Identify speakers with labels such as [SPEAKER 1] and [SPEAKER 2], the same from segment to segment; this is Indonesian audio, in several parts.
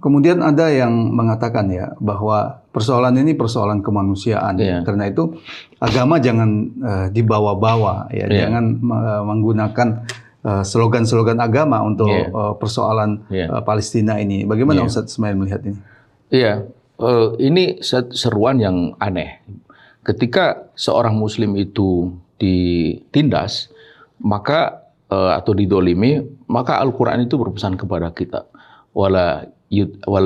[SPEAKER 1] Kemudian ada yang mengatakan ya bahwa persoalan ini persoalan kemanusiaan. Karena itu agama jangan dibawa-bawa ya, jangan menggunakan slogan-slogan agama untuk persoalan Palestina ini. Bagaimana Ustadz Ismail melihat ini?
[SPEAKER 2] Iya, ini seruan yang aneh. Ketika seorang Muslim itu ditindas, maka atau didolimi, maka Al-Quran itu berpesan kepada kita, wala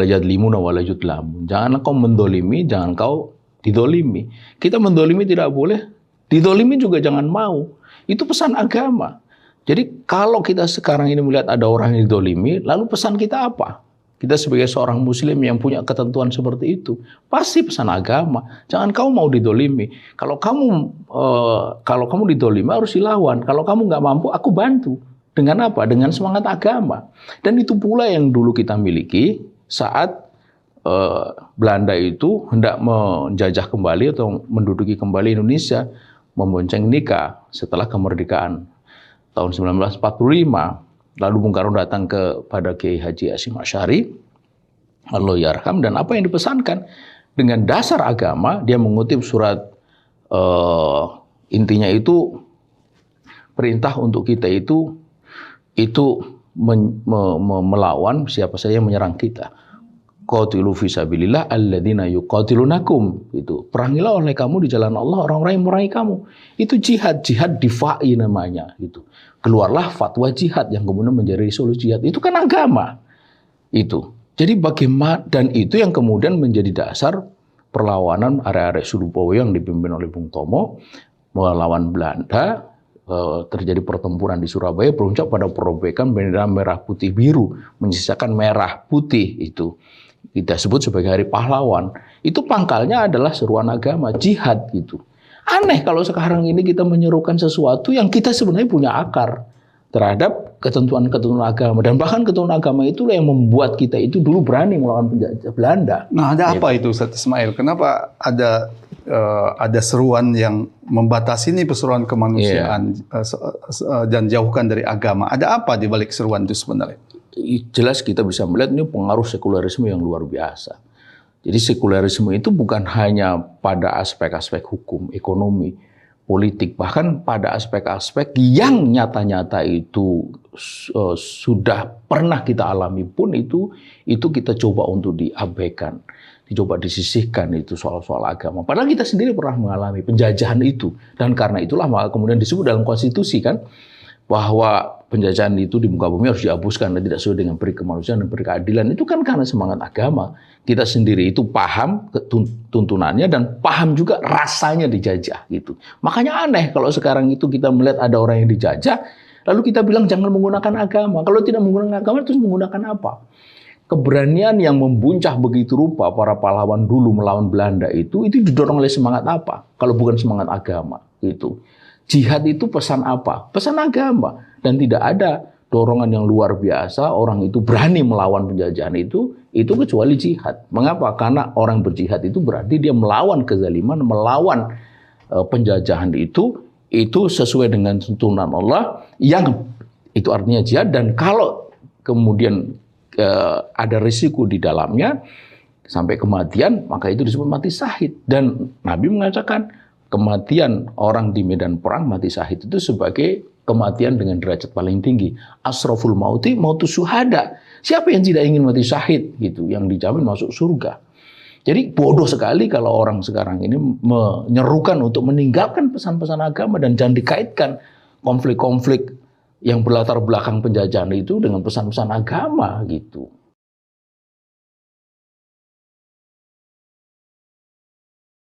[SPEAKER 2] yadlimuna wala yudlamun. Janganlah kau mendolimi, jangan kau didolimi. Kita mendolimi tidak boleh, didolimi juga jangan mau. Itu pesan agama. Jadi kalau kita sekarang ini melihat ada orang yang didolimi, lalu pesan kita apa? Kita sebagai seorang Muslim yang punya ketentuan seperti itu, pasti pesan agama. Jangan kau mau didolimi. Kalau kamu didolimi harus dilawan. Kalau kamu nggak mampu, aku bantu. Dengan apa? Dengan semangat agama. Dan itu pula yang dulu kita miliki saat Belanda itu hendak menjajah kembali atau menduduki kembali Indonesia, membonceng nikah setelah kemerdekaan tahun 1945. Lalu Bung Karno datang kepada Kiai Haji Hasyim Asy'ari, Allahyarham, dan apa yang dipesankan dengan dasar agama, dia mengutip surat, intinya itu perintah untuk kita itu melawan siapa saja yang menyerang kita. Qatilu fisabilillah alladzina yuqatilunakum. Itu perangilah oleh kamu di jalan Allah orang-orang yang memerangi kamu. Itu jihad difa'i namanya gitu. Keluarlah fatwa jihad yang kemudian menjadi resolusi jihad. Itu kan agama. Itu. Jadi bagaimana, dan itu yang kemudian menjadi dasar perlawanan area-area Surabaya yang dipimpin oleh Bung Tomo melawan Belanda. Terjadi pertempuran di Surabaya beruncap pada perobekan bendera merah putih biru, menyisakan merah putih. Itu kita sebut sebagai Hari Pahlawan. Itu pangkalnya adalah seruan agama, jihad gitu. Aneh kalau sekarang ini kita menyerukan sesuatu yang kita sebenarnya punya akar terhadap ketentuan-ketentuan agama. Dan bahkan ketentuan agama itulah yang membuat kita itu dulu berani melawan penjajah Belanda.
[SPEAKER 1] Nah, ada apa itu Ustadz Ismail? Kenapa ada seruan yang membatasi ini perseruan kemanusiaan dan jauhkan dari agama? Ada apa di balik seruan itu sebenarnya?
[SPEAKER 2] Jelas kita bisa melihat ini pengaruh sekularisme yang luar biasa. Jadi sekularisme itu bukan hanya pada aspek-aspek hukum, ekonomi, politik, bahkan pada aspek-aspek yang nyata-nyata itu sudah pernah kita alami pun itu kita coba untuk diabaikan, dicoba disisihkan itu soal-soal agama. Padahal kita sendiri pernah mengalami penjajahan itu, dan karena itulah maka kemudian disebut dalam konstitusi kan bahwa penjajahan itu di muka bumi harus dihapuskan dan tidak sesuai dengan peri kemanusiaan dan peri keadilan. Itu kan karena semangat agama. Kita sendiri itu paham tuntunannya dan paham juga rasanya dijajah gitu. Makanya aneh kalau sekarang itu kita melihat ada orang yang dijajah, lalu kita bilang jangan menggunakan agama. Kalau tidak menggunakan agama terus menggunakan apa? Keberanian yang membuncah begitu rupa para pahlawan dulu melawan Belanda itu didorong oleh semangat apa? Kalau bukan semangat agama gitu. Jihad itu pesan apa? Pesan agama. Dan tidak ada dorongan yang luar biasa orang itu berani melawan penjajahan itu kecuali jihad. Mengapa? Karena orang berjihad itu berarti dia melawan kezaliman, melawan penjajahan itu sesuai dengan tuntunan Allah yang itu artinya jihad. Dan kalau kemudian ada risiko di dalamnya sampai kematian, maka itu disebut mati syahid. Dan Nabi mengatakan kematian orang di medan perang mati syahid itu sebagai kematian dengan derajat paling tinggi. Asraful mauti mautus syuhada. Siapa yang tidak ingin mati syahid gitu, yang dijamin masuk surga. Jadi bodoh sekali kalau orang sekarang ini menyerukan untuk meninggalkan pesan-pesan agama dan jangan dikaitkan konflik-konflik yang berlatar belakang penjajahan itu dengan pesan-pesan agama gitu.